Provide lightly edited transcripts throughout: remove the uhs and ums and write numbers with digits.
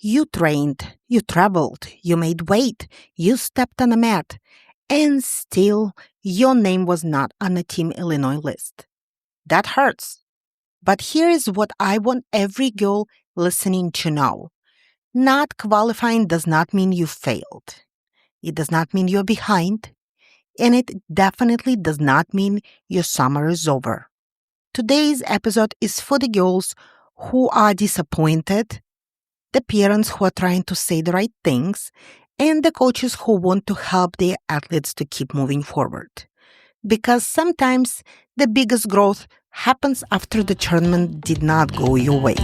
You trained, you traveled, you made weight, you stepped on a mat, and still your name was not on the Team Illinois list. That hurts. But here is what I want every girl listening to know. Not qualifying does not mean you failed. It does not mean you're behind. And it definitely does not mean your summer is over. Today's episode is for the girls who are disappointed, the parents who are trying to say the right things, and the coaches who want to help their athletes to keep moving forward. Because sometimes the biggest growth happens after the tournament did not go your way.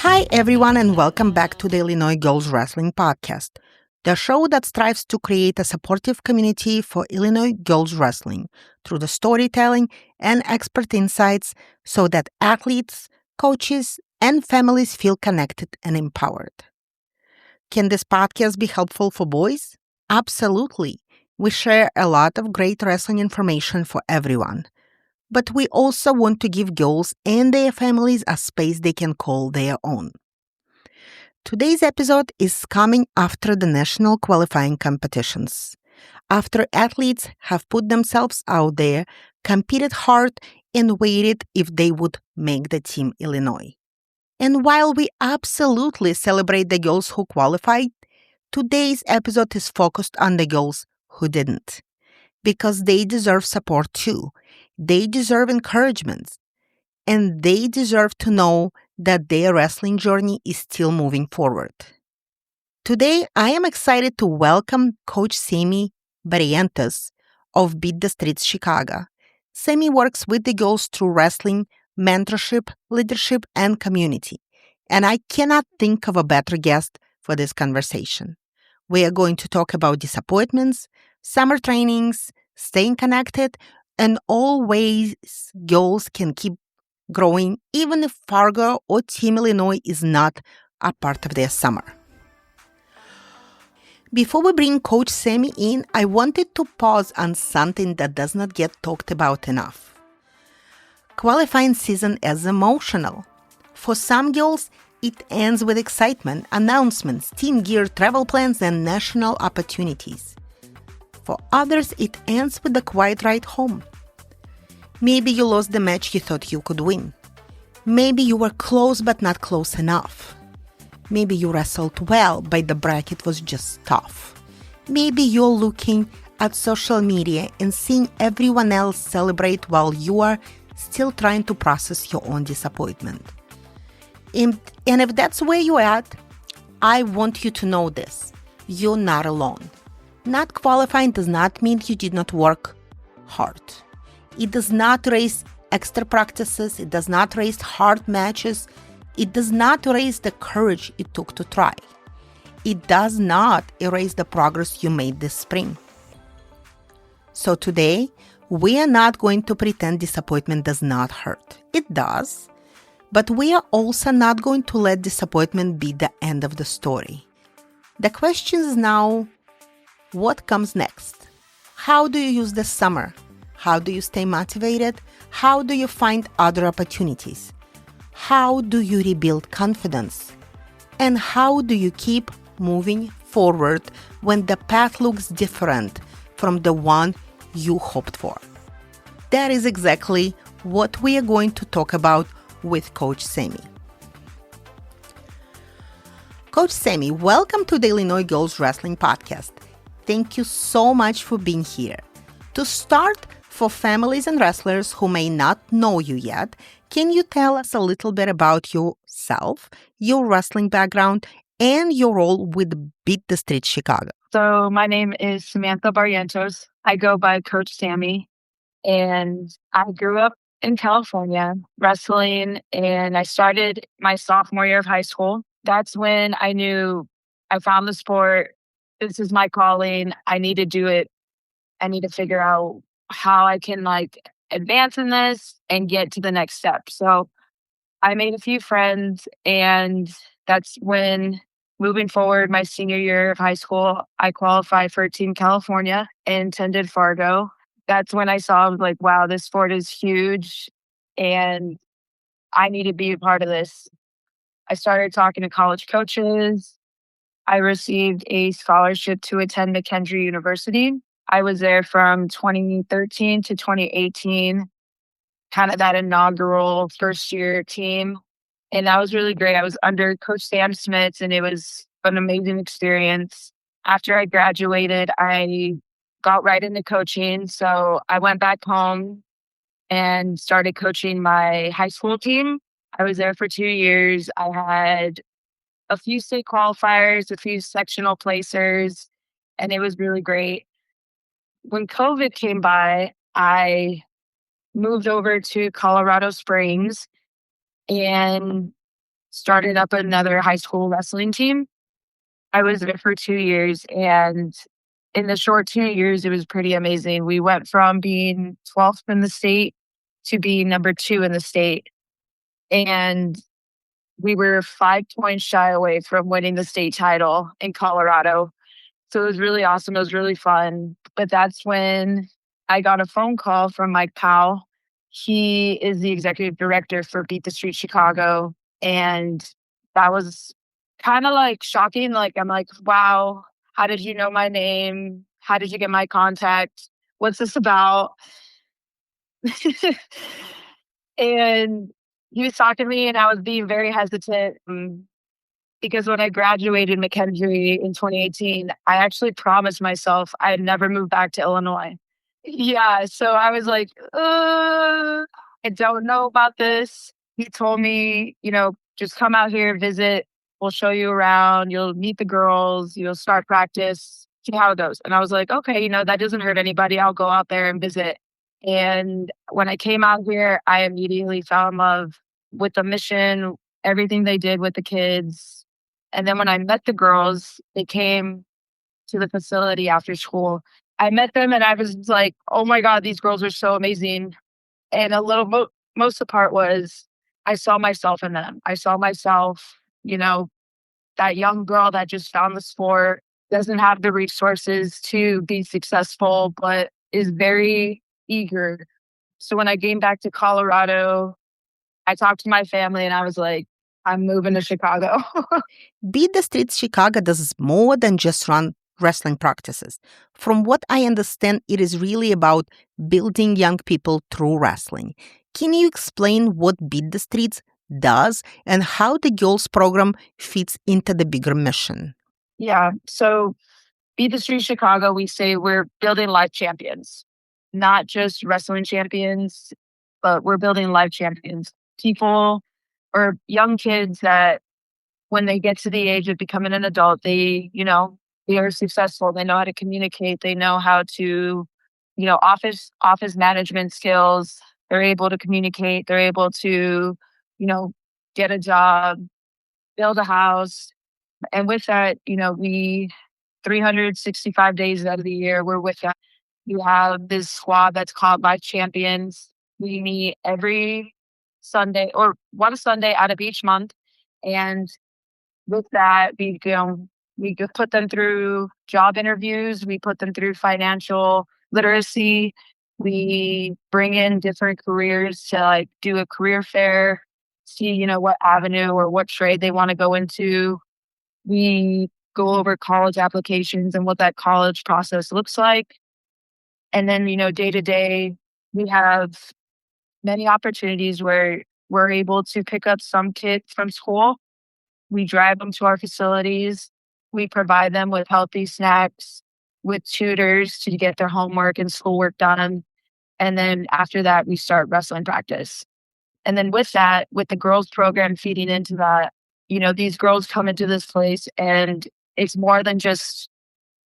Hi, everyone, and welcome back to the Illinois Girls Wrestling Podcast, the show that strives to create a supportive community for Illinois girls wrestling through the storytelling and expert insights so that athletes, coaches, and families feel connected and empowered. Can this podcast be helpful for boys? Absolutely. We share a lot of great wrestling information for everyone. But we also want to give girls and their families a space they can call their own. Today's episode is coming after the national qualifying competitions, after athletes have put themselves out there, competed hard, and waited if they would make the Team Illinois. And while we absolutely celebrate the girls who qualified, today's episode is focused on the girls who didn't, because they deserve support too. They deserve encouragement, and they deserve to know that their wrestling journey is still moving forward. Today, I am excited to welcome Coach Sammie Barrientos of Beat the Streets Chicago. Sammie works with the girls through wrestling, mentorship, leadership, and community. And I cannot think of a better guest for this conversation. We are going to talk about disappointments, summer trainings, staying connected, and all ways girls can keep growing even if Fargo or Team Illinois is not a part of their summer. Before we bring Coach Sammie in, I wanted to pause on something that does not get talked about enough. Qualifying season is emotional. For some girls, it ends with excitement, announcements, team gear, travel plans, and national opportunities. For others, it ends with a quiet ride home. Maybe you lost the match you thought you could win. Maybe you were close but not close enough. Maybe you wrestled well, but the bracket was just tough. Maybe you're looking at social media and seeing everyone else celebrate while you are still trying to process your own disappointment. And if that's where you're at, I want you to know this. You're not alone. Not qualifying does not mean you did not work hard. It does not erase extra practices. It does not erase hard matches. It does not erase the courage it took to try. It does not erase the progress you made this spring. So today, we are not going to pretend disappointment does not hurt. It does. But we are also not going to let disappointment be the end of the story. The question is now, what comes next? How do you use the summer? How do you stay motivated? How do you find other opportunities? How do you rebuild confidence? And how do you keep moving forward when the path looks different from the one you hoped for? That is exactly what we are going to talk about with Coach Sammie. Coach Sammie, welcome to the Illinois Girls Wrestling Podcast. Thank you so much for being here. To start, for families and wrestlers who may not know you yet, can you tell us a little bit about yourself, your wrestling background, and your role with Beat the Streets Chicago? So my name is Samantha Barrientos. I go by Coach Sammy, and I grew up in California wrestling, and I started my sophomore year of high school. That's when I knew I found the sport. This is my calling. I need to do it. I need to figure out how I can advance in this and get to the next step. So I made a few friends, and that's when, moving forward, my senior year of high school, I qualified for Team California and attended Fargo. that's when I saw, like, wow, this sport is huge and I need to be a part of this. I started talking to college coaches. I received a scholarship to attend McKendree University. I was there from 2013 to 2018, kind of that inaugural first year team. And that was really great. I was under Coach Sam Smith, and it was an amazing experience. After I graduated, I got right into coaching. So I went back home and started coaching my high school team. I was there for 2 years. I had a few state qualifiers, a few sectional placers, and it was really great. When COVID came by, I moved over to Colorado Springs and started up another high school wrestling team. I was there for 2 years, and in the short 2 years, it was pretty amazing. We went from being 12th in the state to being number 2 in the state. And we were 5 points shy away from winning the state title in Colorado. So it was really awesome. It was really fun. But that's when I got a phone call from Mike Powell. He is the executive director for Beat the Street Chicago. And that was kind of like shocking. Like, I'm like, wow, how did you know my name? How did you get my contact? What's this about? And he was talking to me, and I was being very hesitant because when I graduated McKendree in 2018, I actually promised myself I'd never move back to Illinois. Yeah, so I was like, I don't know about this. He told me, just come out here, visit. We'll show you around. You'll meet the girls. You'll start practice, see how it goes. And I was like, okay, that doesn't hurt anybody. I'll go out there and visit. And when I came out here, I immediately fell in love with the mission, everything they did with the kids. And then when I met the girls, they came to the facility after school. I met them and I was like, oh my God, these girls are so amazing. And most of the part was I saw myself in them. I saw myself, that young girl that just found the sport, doesn't have the resources to be successful, but is very eager. So when I came back to Colorado, I talked to my family and I was like, I'm moving to Chicago. Beat the Streets Chicago does more than just run wrestling practices. From what I understand, it is really about building young people through wrestling. Can you explain what Beat the Streets does and how the girls program fits into the bigger mission? Yeah. So Beat the Street Chicago, we say we're building life champions, not just wrestling champions, but we're building life champions. People or young kids that when they get to the age of becoming an adult, they are successful. They know how to communicate. They know how to, office management skills. They're able to communicate. They're able to, get a job, build a house. And with that, we 365 days out of the year, we're with them. You have this squad that's called Life Champions. We meet every Sunday or one Sunday out of each month. And with that, we put them through job interviews. We put them through financial literacy. We bring in different careers to like do a career fair, see, what avenue or what trade they want to go into. We go over college applications and what that college process looks like. And then, day to day, we have many opportunities where we're able to pick up some kids from school. We drive them to our facilities. We provide them with healthy snacks, with tutors to get their homework and schoolwork done. And then after that, we start wrestling practice. And then with that, with the girls program feeding into that, these girls come into this place and it's more than just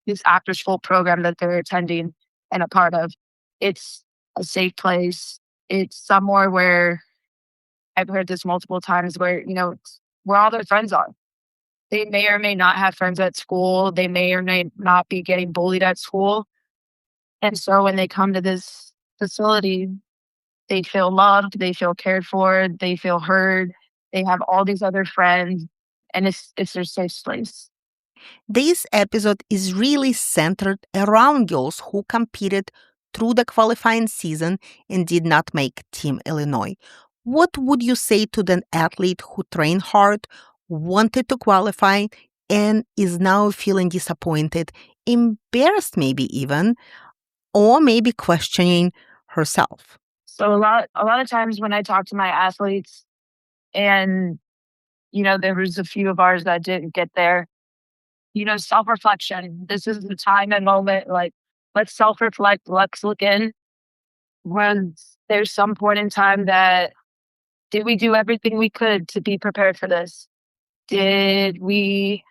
this after school program that they're attending and a part of. It's a safe place. It's somewhere where I've heard this multiple times where, it's where all their friends are. They may or may not have friends at school. They may or may not be getting bullied at school. And so when they come to this facility, they feel loved, they feel cared for, they feel heard. They have all these other friends, and it's their safe place. This episode is really centered around girls who competed through the qualifying season and did not make Team Illinois. What would you say to the athlete who trained hard, wanted to qualify, and is now feeling disappointed, embarrassed maybe even, or maybe questioning herself? So a lot of times when I talk to my athletes and, there was a few of ours that didn't get there, self-reflection. This is the time and moment, like, let's self-reflect, let's look in. Was there some point in time that did we do everything we could to be prepared for this? Did we,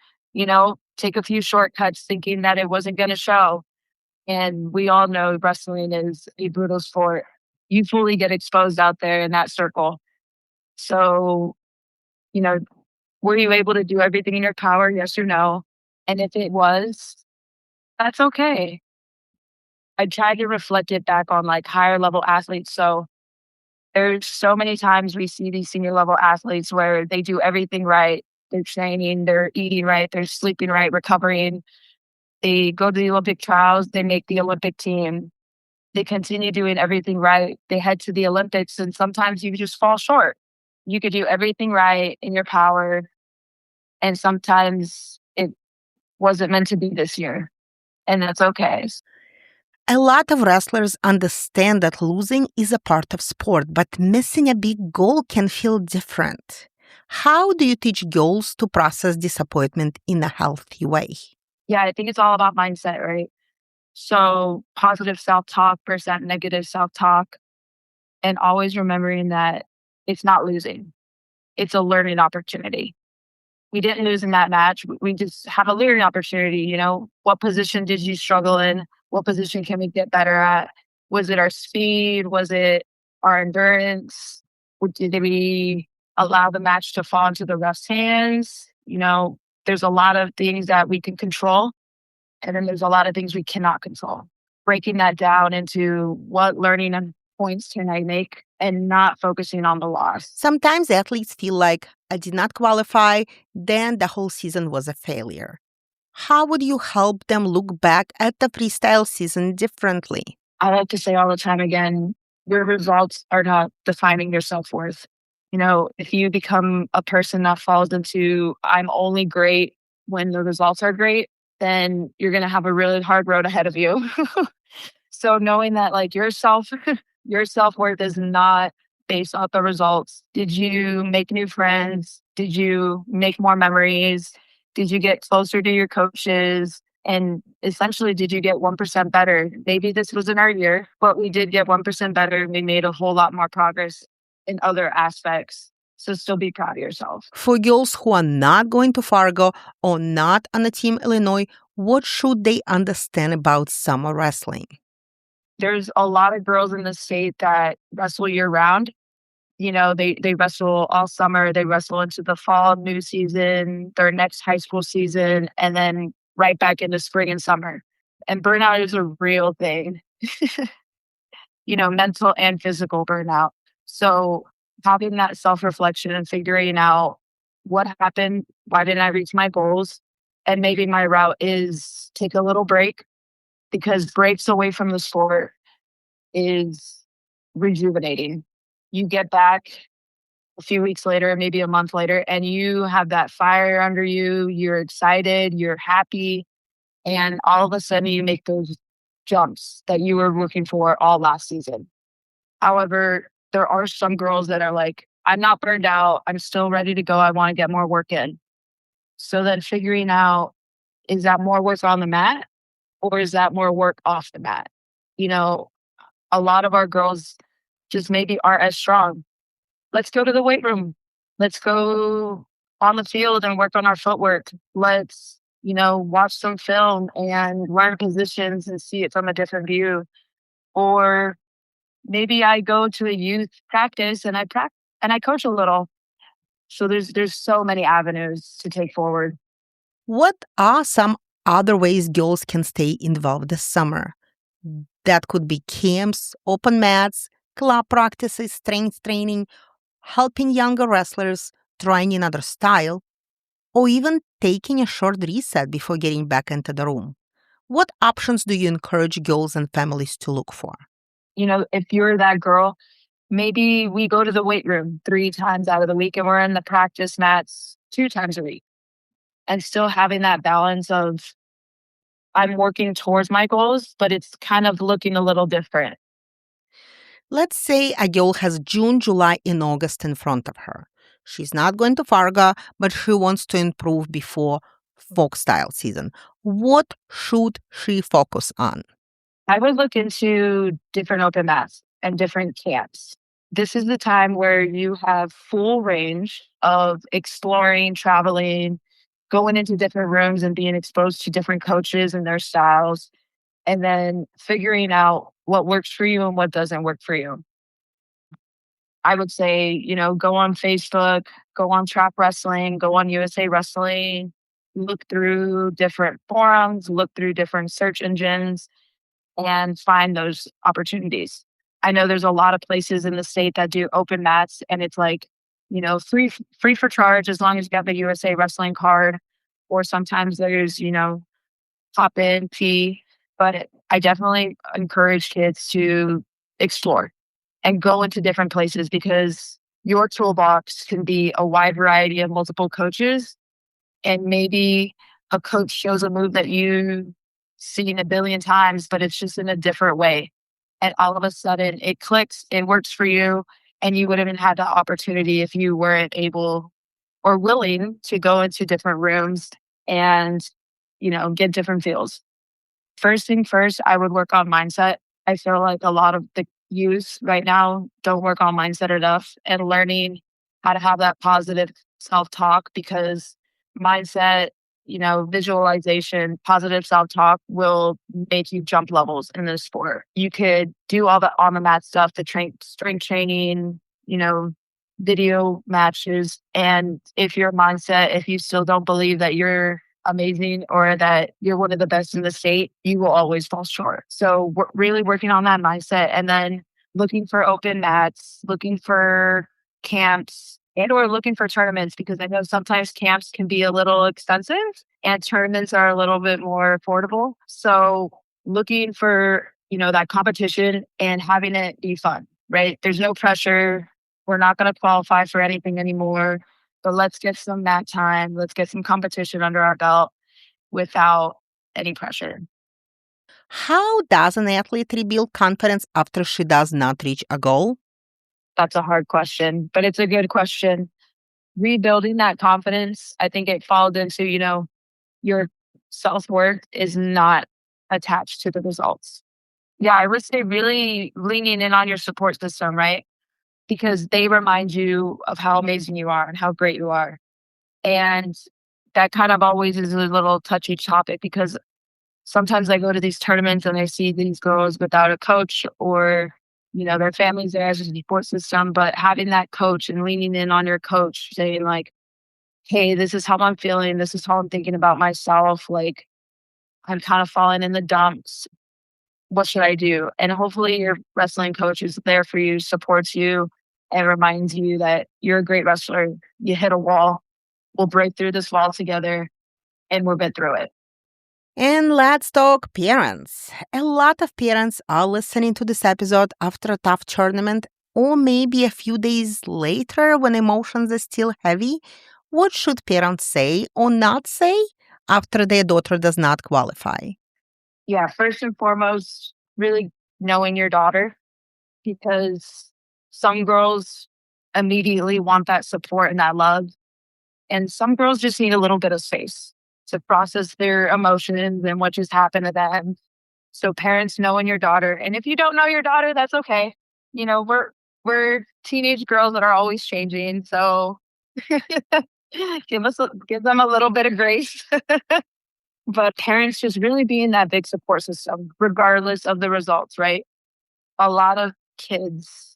take a few shortcuts thinking that it wasn't going to show? And we all know wrestling is a brutal sport. You fully get exposed out there in that circle. So, you know, were you able to do everything in your power? Yes or no? And if it was, that's okay. I tried to reflect it back on like higher level athletes. So there's so many times we see these senior level athletes where they do everything right. They're training, they're eating right, they're sleeping right, recovering. They go to the Olympic trials, they make the Olympic team. They continue doing everything right. They head to the Olympics, and sometimes you just fall short. You could do everything right in your power, and sometimes it wasn't meant to be this year, and that's okay. A lot of wrestlers understand that losing is a part of sport, but missing a big goal can feel different. How do you teach girls to process disappointment in a healthy way? Yeah, I think it's all about mindset, right? So positive self-talk versus negative self-talk, and always remembering that it's not losing. It's a learning opportunity. We didn't lose in that match. We just have a learning opportunity. What position did you struggle in? What position can we get better at? Was it our speed? Was it our endurance? Did we allow the match to fall into the ref's hands? There's a lot of things that we can control, and then there's a lot of things we cannot control. Breaking that down into what learning and points can I make and not focusing on the loss. Sometimes athletes feel like I did not qualify, then the whole season was a failure. How would you help them look back at the freestyle season differently? I like to say all the time again, your results are not defining your self-worth. If you become a person that falls into I'm only great when the results are great, then you're going to have a really hard road ahead of you. So knowing that like your self-worth is not based off the results. Did you make new friends? Did you make more memories? Did you get closer to your coaches? And essentially, did you get 1% better? Maybe this wasn't our year, but we did get 1% better. We made a whole lot more progress in other aspects. So still be proud of yourself. For girls who are not going to Fargo or not on the Team Illinois, what should they understand about summer wrestling? There's a lot of girls in the state that wrestle year round. They wrestle all summer. They wrestle into the fall new season, their next high school season, and then right back into spring and summer. And burnout is a real thing, mental and physical burnout. So having that self-reflection and figuring out what happened, why didn't I reach my goals? And maybe my route is take a little break, because breaks away from the sport is rejuvenating. You get back a few weeks later, maybe a month later, and you have that fire under you. You're excited, you're happy, and all of a sudden you make those jumps that you were looking for all last season. However, there are some girls that are like, I'm not burned out. I'm still ready to go. I want to get more work in. So then figuring out, is that more work on the mat or is that more work off the mat? A lot of our girls just maybe aren't as strong. Let's go to the weight room. Let's go on the field and work on our footwork. Let's, watch some film and learn positions and see it from a different view. Or maybe I go to a youth practice and I coach a little. So there's so many avenues to take forward. What are some other ways girls can stay involved this summer? That could be camps, open mats, club practices, strength training, helping younger wrestlers, trying another style, or even taking a short reset before getting back into the room. What options do you encourage girls and families to look for? If you're that girl, maybe we go to the weight room 3 times out of the week and we're in the practice mats 2 times a week, and still having that balance of I'm working towards my goals, but it's kind of looking a little different. Let's say a girl has June, July, and August in front of her. She's not going to Fargo, but she wants to improve before Folkstyle season. What should she focus on? I would look into different open mats and different camps. This is the time where you have full range of exploring, traveling, going into different rooms and being exposed to different coaches and their styles, and then figuring out what works for you and what doesn't work for you. I would say, go on Facebook, go on Trap Wrestling, go on USA Wrestling, look through different forums, look through different search engines, and find those opportunities. I know there's a lot of places in the state that do open mats, and it's like, free for charge as long as you got the USA Wrestling card. Or sometimes there's, hop in fee. But I definitely encourage kids to explore and go into different places, because your toolbox can be a wide variety of multiple coaches, and maybe a coach shows a move that you've seen a billion times, but it's just in a different way. And all of a sudden it clicks, it works for you, and you wouldn't have had the opportunity if you weren't able or willing to go into different rooms and, get different feels. First thing first, I would work on mindset. I feel like a lot of the youth right now don't work on mindset enough, and learning how to have that positive self talk, because mindset, visualization, positive self talk will make you jump levels in this sport. You could do all the on the mat stuff, the strength training, video matches. And if your mindset, if you still don't believe that you're amazing or that you're one of the best in the state, you will always fall short. So we're really working on that mindset, and then looking for open mats, looking for camps, and or looking for tournaments, because I know sometimes camps can be a little expensive and tournaments are a little bit more affordable. So looking for, that competition and having it be fun, right? There's no pressure. We're not going to qualify for anything anymore, but let's get some mat time. Let's get some competition under our belt without any pressure. How does an athlete rebuild confidence after she does not reach a goal? That's a hard question, but it's a good question. Rebuilding that confidence, I think it falls into, your self-worth is not attached to the results. Yeah, I would say really leaning in on your support system, right? Because they remind you of how amazing you are and how great you are. And that kind of always is a little touchy topic, because sometimes I go to these tournaments and I see these girls without a coach, or, their families there as a support system, but having that coach and leaning in on your coach saying like, hey, this is how I'm feeling. This is how I'm thinking about myself. Like, I'm kind of falling in the dumps. What should I do? And hopefully your wrestling coach is there for you, supports you, and reminds you that you're a great wrestler. You hit a wall. We'll break through this wall together, and we'll get through it. And let's talk parents. A lot of parents are listening to this episode after a tough tournament, or maybe a few days later when emotions are still heavy. What should parents say or not say after their daughter does not qualify? Yeah, first and foremost, really knowing your daughter, because some girls immediately want that support and that love. And some girls just need a little bit of space to process their emotions and what just happened to them. So parents knowing your daughter. And if you don't know your daughter, that's okay. We're teenage girls that are always changing. So give them a little bit of grace. But parents just really being that big support system, regardless of the results, right? A lot of kids,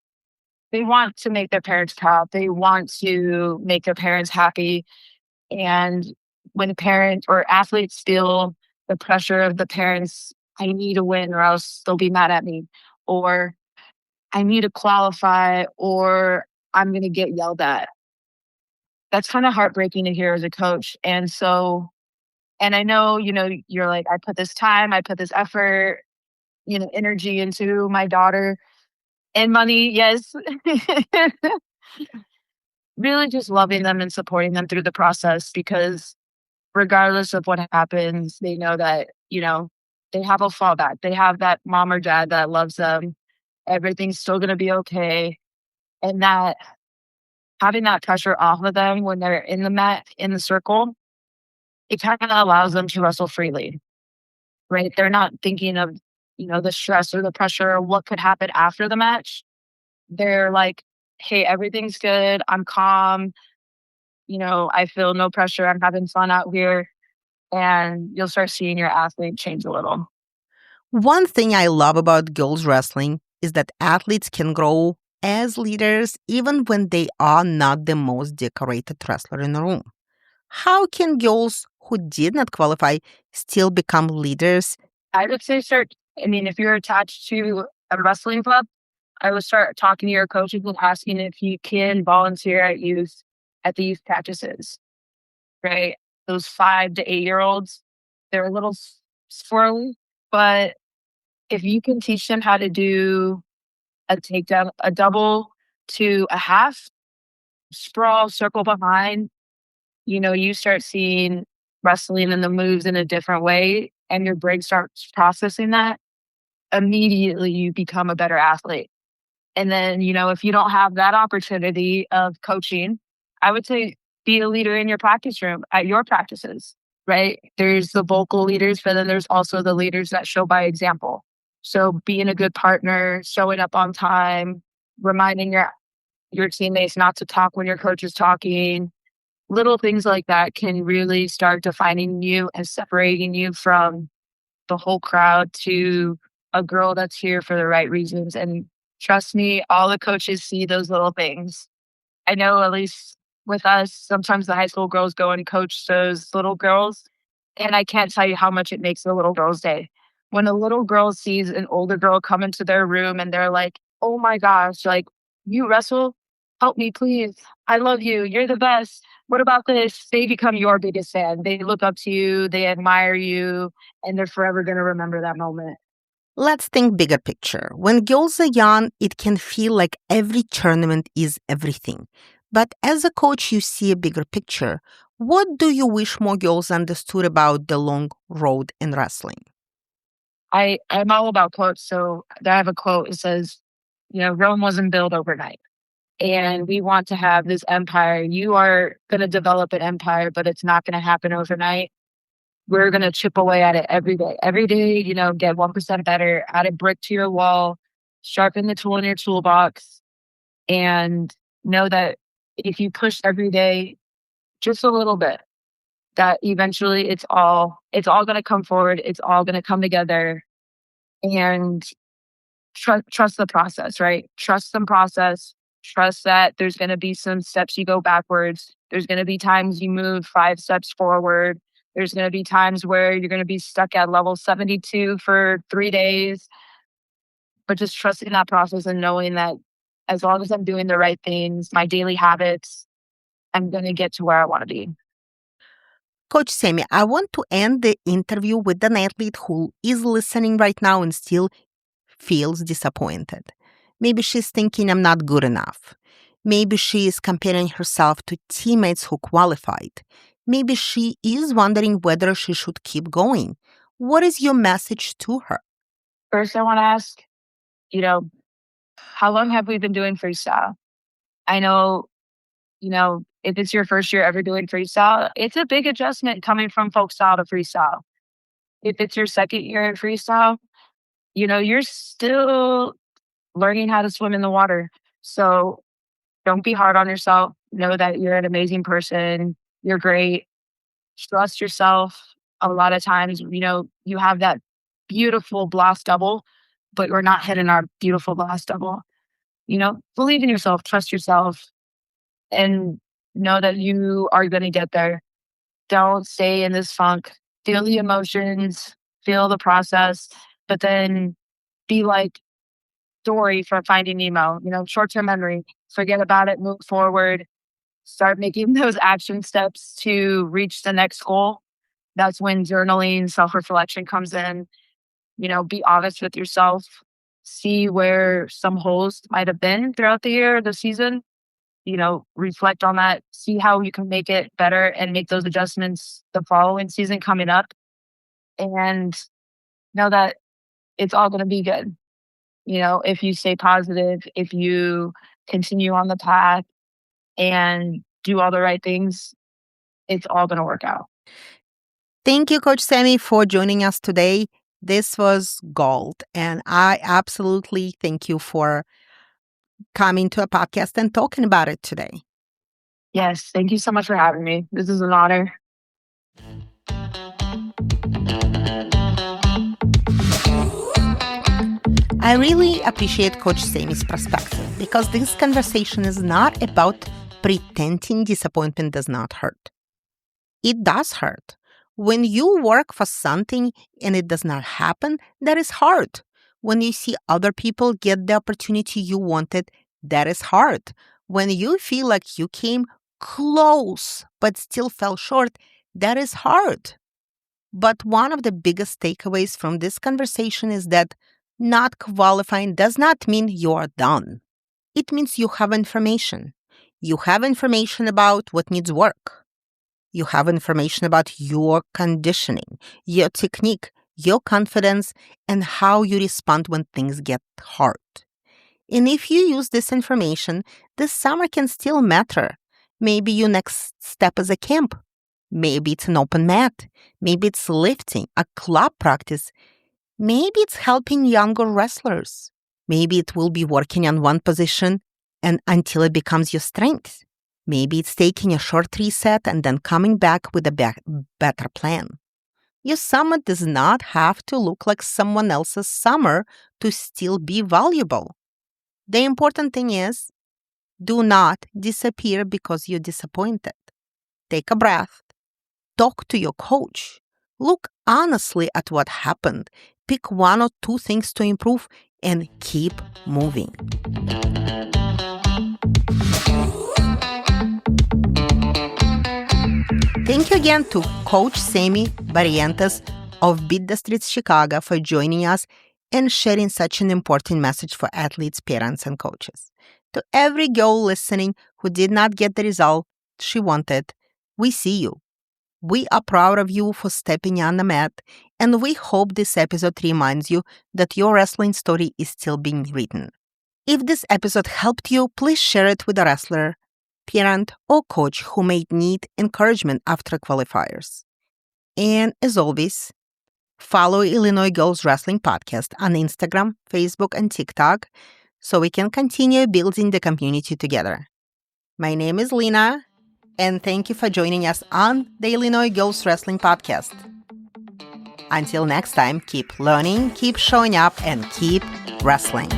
they want to make their parents proud. They want to make their parents happy. And when a parent or athletes feel the pressure of the parents, I need to win or else they'll be mad at me, or I need to qualify, or I'm going to get yelled at. That's kind of heartbreaking to hear as a coach. And so And I know, you're like, I put this time, I put this effort, energy into my daughter and money. Yes. Really just loving them and supporting them through the process because regardless of what happens, they know that, they have a fallback. They have that mom or dad that loves them. Everything's still going to be okay. And that having that pressure off of them when they're in the mat, in the circle, it kind of allows them to wrestle freely, right? They're not thinking of, the stress or the pressure or what could happen after the match. They're like, hey, everything's good. I'm calm. I feel no pressure. I'm having fun out here. And you'll start seeing your athlete change a little. One thing I love about girls wrestling is that athletes can grow as leaders even when they are not the most decorated wrestler in the room. How can girls who did not qualify still become leaders? I would say if you're attached to a wrestling club, I would start talking to your coaches and asking if you can volunteer at the youth practices, right? Those 5 to 8 year olds, they're a little squirrely, but if you can teach them how to do a takedown, a double to a half, sprawl, circle behind, you start seeing wrestling and the moves in a different way, and your brain starts processing that. Immediately, you become a better athlete. And then, if you don't have that opportunity of coaching, I would say be a leader in your practice room at your practices, right? There's the vocal leaders, but then there's also the leaders that show by example. So being a good partner, showing up on time, reminding your teammates not to talk when your coach is talking, little things like that can really start defining you and separating you from the whole crowd to a girl that's here for the right reasons. And trust me, all the coaches see those little things. I know at least with us, sometimes the high school girls go and coach those little girls. And I can't tell you how much it makes the little girl's day. When a little girl sees an older girl come into their room and they're like, oh my gosh, like, you wrestle? Help me, please. I love you. You're the best. What about this? They become your biggest fan. They look up to you, they admire you, and they're forever going to remember that moment. Let's think bigger picture. When girls are young, it can feel like every tournament is everything. But as a coach, you see a bigger picture. What do you wish more girls understood about the long road in wrestling? I'm all about quotes. So I have a quote. It says, Rome wasn't built overnight. And we want to have this empire. You are going to develop an empire, but it's not going to happen overnight. We're going to chip away at it every day. Every day, get 1% better, add a brick to your wall, sharpen the tool in your toolbox, and know that if you push every day just a little bit, that eventually it's all going to come forward. It's all going to come together, and trust the process, right? Trust the process. Trust that there's going to be some steps you go backwards. There's going to be times you move 5 steps forward. There's going to be times where you're going to be stuck at level 72 for 3 days. But just trusting that process and knowing that as long as I'm doing the right things, my daily habits, I'm going to get to where I want to be. Coach Sammie, I want to end the interview with an athlete who is listening right now and still feels disappointed. Maybe she's thinking I'm not good enough. Maybe she is comparing herself to teammates who qualified. Maybe she is wondering whether she should keep going. What is your message to her? First, I want to ask, how long have we been doing freestyle? I know, if it's your first year ever doing freestyle, it's a big adjustment coming from Folkstyle to freestyle. If it's your second year in freestyle, you're still learning how to swim in the water. So don't be hard on yourself. Know that you're an amazing person. You're great. Trust yourself. A lot of times, you have that beautiful blast double, but we're not hitting our beautiful blast double. Believe in yourself, trust yourself, and know that you are going to get there. Don't stay in this funk. Feel the emotions, feel the process, but then be like Dory from Finding Nemo, short-term memory. Forget about it, move forward, start making those action steps to reach the next goal. That's when journaling, self-reflection comes in. Be honest with yourself. See where some holes might have been throughout the year, the season. Reflect on that. See how you can make it better and make those adjustments the following season coming up. And know that it's all going to be good. If you stay positive, if you continue on the path and do all the right things, it's all going to work out. Thank you, Coach Sammie, for joining us today. This was gold, and I absolutely thank you for coming to a podcast and talking about it today. Yes, thank you so much for having me. This is an honor. I really appreciate Coach Sammie's perspective because this conversation is not about pretending disappointment does not hurt. It does hurt. When you work for something and it does not happen, that is hard. When you see other people get the opportunity you wanted, that is hard. When you feel like you came close but still fell short, that is hard. But one of the biggest takeaways from this conversation is that not qualifying does not mean you are done. It means you have information. You have information about what needs work. You have information about your conditioning, your technique, your confidence, and how you respond when things get hard. And if you use this information, this summer can still matter. Maybe your next step is a camp. Maybe it's an open mat. Maybe it's lifting, a club practice. Maybe it's helping younger wrestlers. Maybe it will be working on one position and until it becomes your strength. Maybe it's taking a short reset and then coming back with a better plan. Your summer does not have to look like someone else's summer to still be valuable. The important thing is, do not disappear because you're disappointed. Take a breath. Talk to your coach. Look honestly at what happened. Pick one or two things to improve and keep moving. Thank you again to Coach Sammie Barrientos of Beat the Streets Chicago for joining us and sharing such an important message for athletes, parents, and coaches. To every girl listening who did not get the result she wanted, we see you. We are proud of you for stepping on the mat, and we hope this episode reminds you that your wrestling story is still being written. If this episode helped you, please share it with a wrestler, parent, or coach who may need encouragement after qualifiers. And as always, follow Illinois Girls Wrestling Podcast on Instagram, Facebook, and TikTok so we can continue building the community together. My name is Lena, and thank you for joining us on the Illinois Girls Wrestling Podcast. Until next time, keep learning, keep showing up, and keep wrestling.